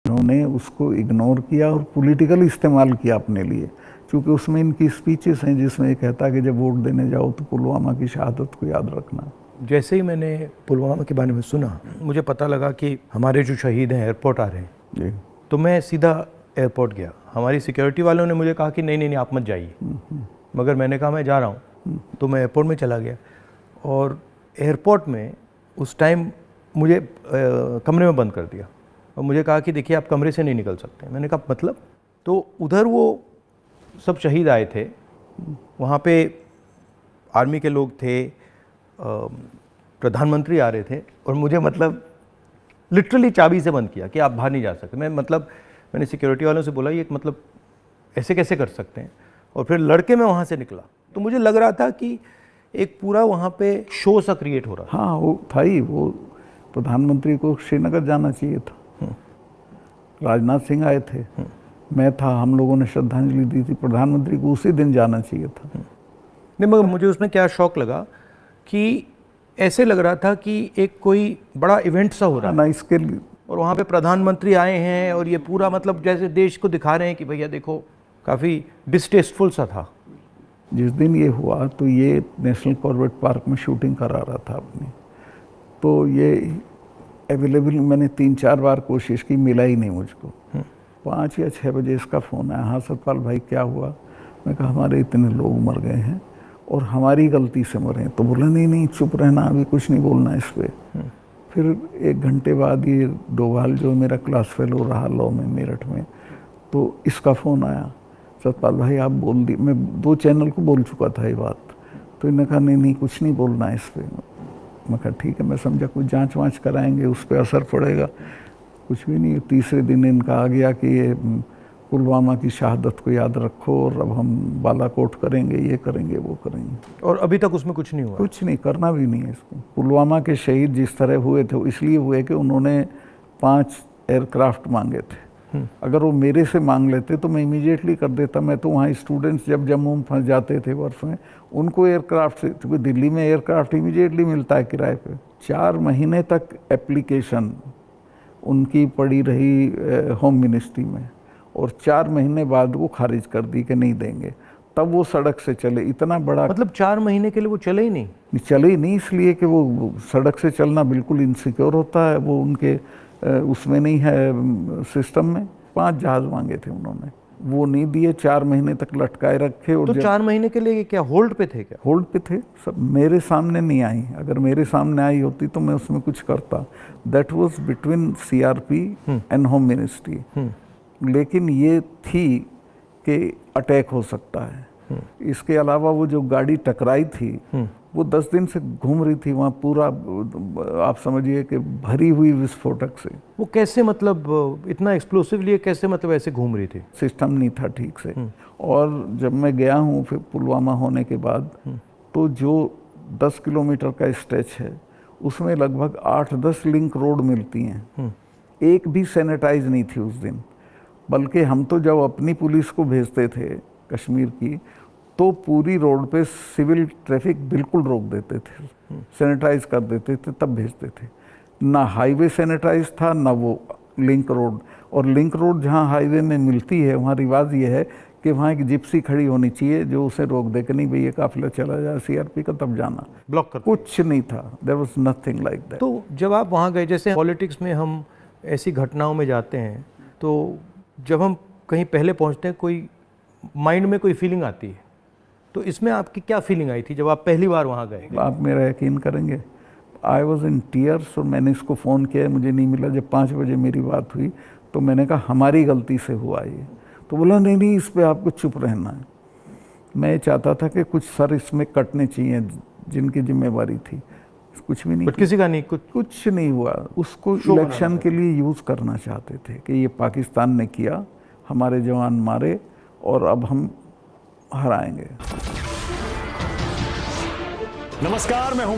उन्होंने उसको इग्नोर किया और पॉलिटिकल इस्तेमाल किया अपने लिए, क्योंकि उसमें इनकी स्पीचेस हैं जिसमें ये कहता है कि जब वोट देने जाओ तो पुलवामा की शहादत को याद रखना। जैसे ही मैंने पुलवामा के बारे में सुना, मुझे पता लगा कि हमारे जो शहीद हैं एयरपोर्ट आ रहे हैं जी। तो मैं सीधा एयरपोर्ट गया। हमारी सिक्योरिटी वालों ने मुझे कहा कि नहीं नहीं नहीं आप मत जाइए, मगर मैंने कहा मैं जा रहा हूँ। तो मैं एयरपोर्ट में चला गया और एयरपोर्ट में उस टाइम मुझे कमरे में बंद कर दिया और मुझे कहा कि देखिए आप कमरे से नहीं निकल सकते। मैंने कहा मतलब? तो उधर वो सब शहीद आए थे, वहाँ पे आर्मी के लोग थे, प्रधानमंत्री आ रहे थे और मुझे मतलब लिटरली चाबी से बंद किया कि आप बाहर नहीं जा सकते। मैंने सिक्योरिटी वालों से बोला ये मतलब ऐसे कैसे कर सकते हैं, और फिर लड़के मैं वहाँ से निकला तो मुझे लग रहा था कि एक पूरा वहाँ पे शो सा क्रिएट हो रहा था। हाँ वो था ही, वो प्रधानमंत्री को श्रीनगर जाना चाहिए था, राजनाथ सिंह आए थे, मैं था, हम लोगों ने श्रद्धांजलि दी थी, प्रधानमंत्री को उसी दिन जाना चाहिए था। नहीं मगर मुझे उसमें क्या शौक लगा कि ऐसे लग रहा था कि एक कोई बड़ा इवेंट सा हो रहा है ना इसके लिए, और वहाँ पे प्रधानमंत्री आए हैं और ये पूरा मतलब जैसे देश को दिखा रहे हैं कि भैया देखो, काफ़ी डिस्टेस्टफुल सा था। जिस दिन ये हुआ तो ये नेशनल कॉर्बेट पार्क में शूटिंग करा रहा था अपनी, तो ये अवेलेबल, मैंने 3-4 बार कोशिश की, मिला ही नहीं मुझको। 5 या 6 बजे इसका फ़ोन आया, हाँ सतपाल भाई क्या हुआ? मैं कहा हमारे इतने लोग मर गए हैं और हमारी गलती से मरे। तो बोला नहीं नहीं चुप रहना, अभी कुछ नहीं बोलना इस पर। फिर 1 घंटे बाद ये डोभाल जो मेरा क्लास फेलो रहा लॉ में मेरठ में, तो इसका फ़ोन आया, सतपाल भाई आप बोल दी। मैं 2 चैनल को बोल चुका था ये बात, तो इन्होंने कहा नहीं नहीं कुछ नहीं बोलना है इस पर। मैं कहा ठीक है, मैं समझा कुछ जांच वाँच कराएंगे, उस पर असर पड़ेगा। कुछ भी नहीं। तीसरे दिन इनका आ गया कि ये पुलवामा की शहादत को याद रखो और अब हम बालाकोट करेंगे, ये करेंगे, वो करेंगे। और अभी तक उसमें कुछ नहीं हुआ? कुछ नहीं, करना भी नहीं है इसको। पुलवामा के शहीद जिस तरह हुए थे इसलिए हुए कि उन्होंने 5 एयरक्राफ्ट मांगे थे। अगर वो मेरे से मांग लेते तो मैं इमीडिएटली कर देता। मैं तो वहाँ स्टूडेंट्स जब जम्मू में फंस जाते थे बर्फ में, उनको एयरक्राफ्ट से, क्योंकि दिल्ली में एयरक्राफ्ट इमीडिएटली मिलता है किराए पे। 4 महीने तक एप्लीकेशन उनकी पड़ी रही होम मिनिस्ट्री में और 4 महीने बाद वो खारिज कर दी कि नहीं देंगे। तब वो सड़क से चले। इतना बड़ा मतलब 4 महीने के लिए वो चले ही नहीं? चले ही नहीं, इसलिए कि वो सड़क से चलना बिल्कुल इनसिक्योर होता है, वो उनके उसमें नहीं है सिस्टम में। 5 जहाज मांगे थे उन्होंने, वो नहीं दिए। 4 महीने तक लटकाए रखे। और तो 4 महीने के लिए क्या होल्ड पे थे? क्या होल्ड पे थे सब? मेरे सामने नहीं आई। अगर मेरे सामने आई होती तो मैं उसमें कुछ करता। That was between CRP and home ministry. लेकिन ये थी कि अटैक हो सकता है। इसके अलावा वो जो गाड़ी टकराई थी वो 10 दिन से घूम रही थी वहाँ, पूरा आप समझिए कि भरी हुई विस्फोटक से। वो कैसे मतलब इतना एक्सप्लोसिवली कैसे मतलब ऐसे घूम रही थी? सिस्टम नहीं था ठीक से। और जब मैं गया हूँ फिर पुलवामा होने के बाद, तो जो 10 किलोमीटर का स्ट्रेच है उसमें लगभग 8-10 लिंक रोड मिलती हैं। एक भी सैनिटाइज नहीं थी उस दिन। बल्कि हम तो जब अपनी पुलिस को भेजते थे कश्मीर की, तो पूरी रोड पे सिविल ट्रैफिक बिल्कुल रोक देते थे, सैनिटाइज कर देते थे, तब भेजते थे। ना हाईवे सैनिटाइज था ना वो लिंक रोड। और लिंक रोड जहाँ हाईवे में मिलती है वहाँ रिवाज ये है कि वहाँ एक जिप्सी खड़ी होनी चाहिए जो उसे रोक दे कि नहीं भई ये काफिला चला जाए सीआरपी का, तब जाना। ब्लॉक कर कुछ नहीं था, there was nothing like that. तो जब आप वहाँ गए, जैसे पॉलिटिक्स में हम ऐसी घटनाओं में जाते हैं, तो जब हम कहीं पहले पहुँचते हैं कोई माइंड में कोई फीलिंग आती है, तो इसमें आपकी क्या फीलिंग आई थी जब आप पहली बार वहाँ गए? आप मेरा यकीन करेंगे, आई वॉज इन टीयर्स। और मैंने इसको फ़ोन किया, मुझे नहीं मिला। जब 5 बजे मेरी बात हुई तो मैंने कहा हमारी गलती से हुआ ये। तो बोला नहीं नहीं इस पर आपको चुप रहना है। मैं चाहता था कि कुछ सर इसमें कटने चाहिए जिनकी जिम्मेवारी थी। कुछ भी नहीं, किसी का नहीं, कुछ नहीं हुआ। उसको इलेक्शन के लिए यूज़ करना चाहते थे कि ये पाकिस्तान ने किया, हमारे जवान मारे और अब हम हराएंगे। नमस्कार, मैं हूं